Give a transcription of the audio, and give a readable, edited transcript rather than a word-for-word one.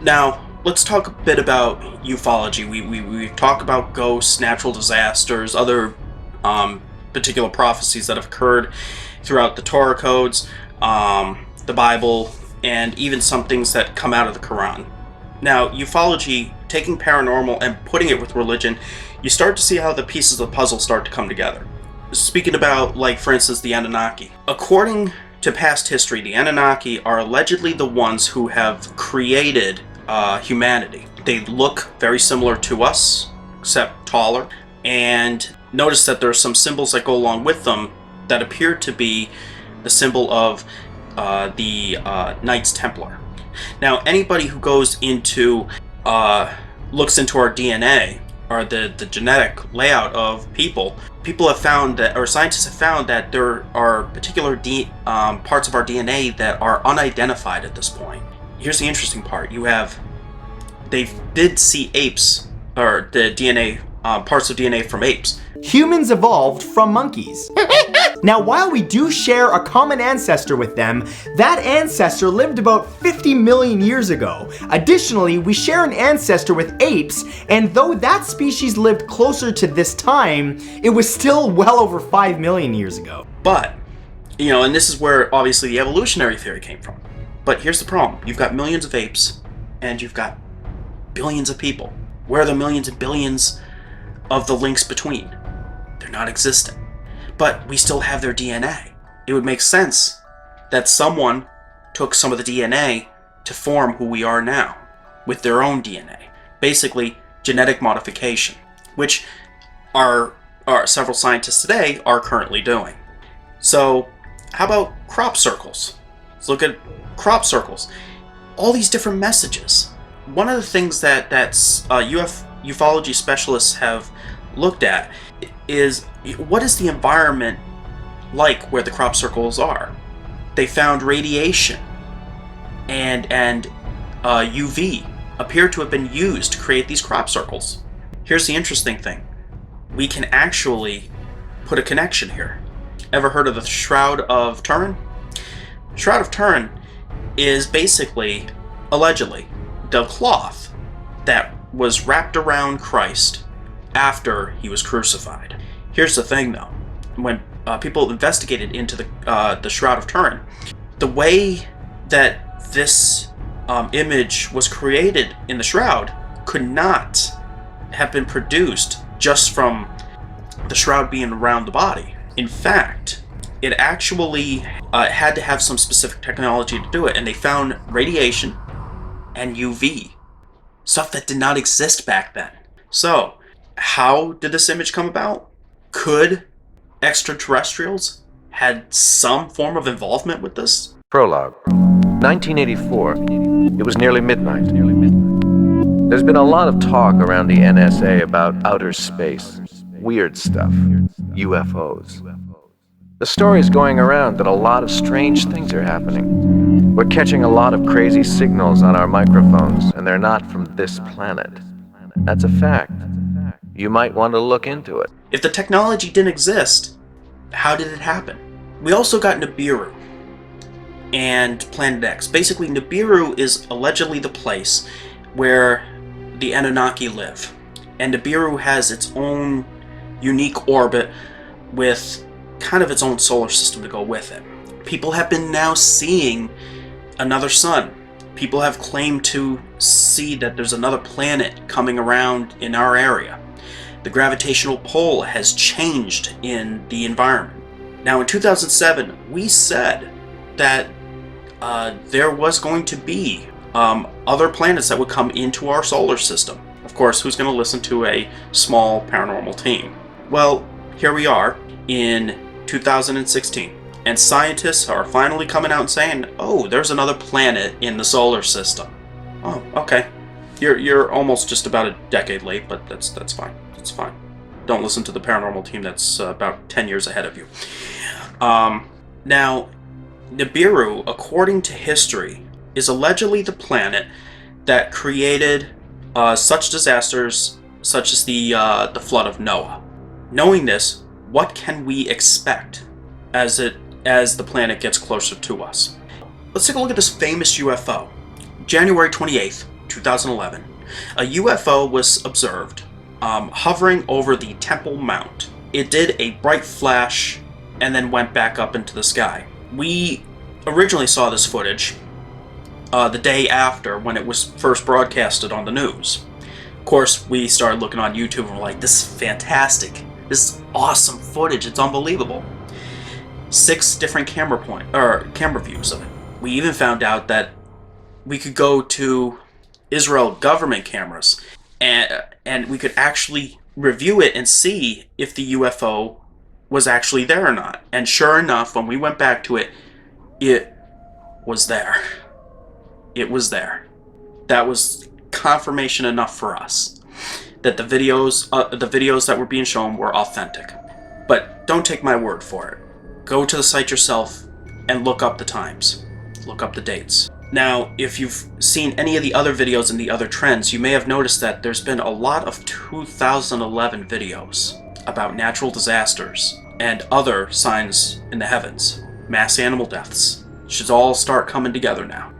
Now, let's talk a bit about ufology. We talk about ghosts, natural disasters, other particular prophecies that have occurred throughout the Torah codes, the Bible, and even some things that come out of the Quran. Now, ufology, taking paranormal and putting it with religion, you start to see how the pieces of the puzzle start to come together. Speaking about, like, for instance, the Anunnaki. According to past history, the Anunnaki are allegedly the ones who have created humanity. They look very similar to us, except taller, and notice that there are some symbols that go along with them that appear to be the symbol of the Knights Templar. Now, anybody who goes into, looks into our DNA, or the genetic layout of people have found that, or scientists have found that there are particular parts of our DNA that are unidentified at this point. Here's the interesting part. They did see apes, or the DNA, parts of DNA from apes. Humans evolved from monkeys. Now, while we do share a common ancestor with them, that ancestor lived about 50 million years ago. Additionally, we share an ancestor with apes, and though that species lived closer to this time, it was still well over 5 million years ago. But, and this is where obviously the evolutionary theory came from. But here's the problem. You've got millions of apes, and you've got billions of people. Where are the millions and billions of the links between? They're not existent. But we still have their DNA. It would make sense that someone took some of the DNA to form who we are now with their own DNA. Basically, genetic modification, which several scientists today are currently doing. So, how about crop circles? Let's look at crop circles. All these different messages. One of the things that ufology specialists have looked at is, what is the environment like where the crop circles are? They found radiation and UV appear to have been used to create these crop circles. Here's the interesting thing. We can actually put a connection here. Ever heard of the Shroud of Turin? Shroud of Turin is basically, allegedly, the cloth that was wrapped around Christ after he was crucified. Here's the thing, though. When people investigated into the Shroud of Turin, the way that this image was created in the shroud could not have been produced just from the shroud being around the body. In fact, it actually had to have some specific technology to do it, and they found radiation and UV, stuff that did not exist back then. So, how did this image come about? Could extraterrestrials had some form of involvement with this? Prologue. 1984. It was nearly midnight. There's been a lot of talk around the NSA about outer space, weird stuff, UFOs. The story's going around that a lot of strange things are happening. We're catching a lot of crazy signals on our microphones, and they're not from this planet. That's a fact. You might want to look into it. If the technology didn't exist, how did it happen? We also got Nibiru and Planet X. Basically, Nibiru is allegedly the place where the Anunnaki live. And Nibiru has its own unique orbit with kind of its own solar system to go with it. People have been now seeing another sun. People have claimed to see that there's another planet coming around in our area. The gravitational pull has changed in the environment. Now, in 2007, we said that there was going to be other planets that would come into our solar system. Of course, who's going to listen to a small paranormal team? Well, here we are in 2016, and scientists are finally coming out and saying, oh, there's another planet in the solar system. Oh, okay. You're almost just about a decade late, but that's fine. It's fine. Don't listen to the paranormal team that's about 10 years ahead of you. Now, Nibiru, according to history, is allegedly the planet that created such disasters such as the flood of Noah. Knowing this, what can we expect as the planet gets closer to us? Let's take a look at this famous UFO. January 28th, 2011, a UFO was observed hovering over the Temple Mount. It did a bright flash and then went back up into the sky. We originally saw this footage the day after when it was first broadcasted on the news. Of course, we started looking on YouTube and we're like, this is fantastic. This is awesome footage. It's unbelievable. 6 different camera views of it. We even found out that we could go to Israel government cameras and we could actually review it and see if the UFO was actually there or not. And sure enough, when we went back to it, it was there. It was there. That was confirmation enough for us that the videos that were being shown were authentic. But don't take my word for it. Go to the site yourself and look up the times. Look up the dates. Now, if you've seen any of the other videos and the other trends, you may have noticed that there's been a lot of 2011 videos about natural disasters and other signs in the heavens. Mass animal deaths. It should all start coming together now.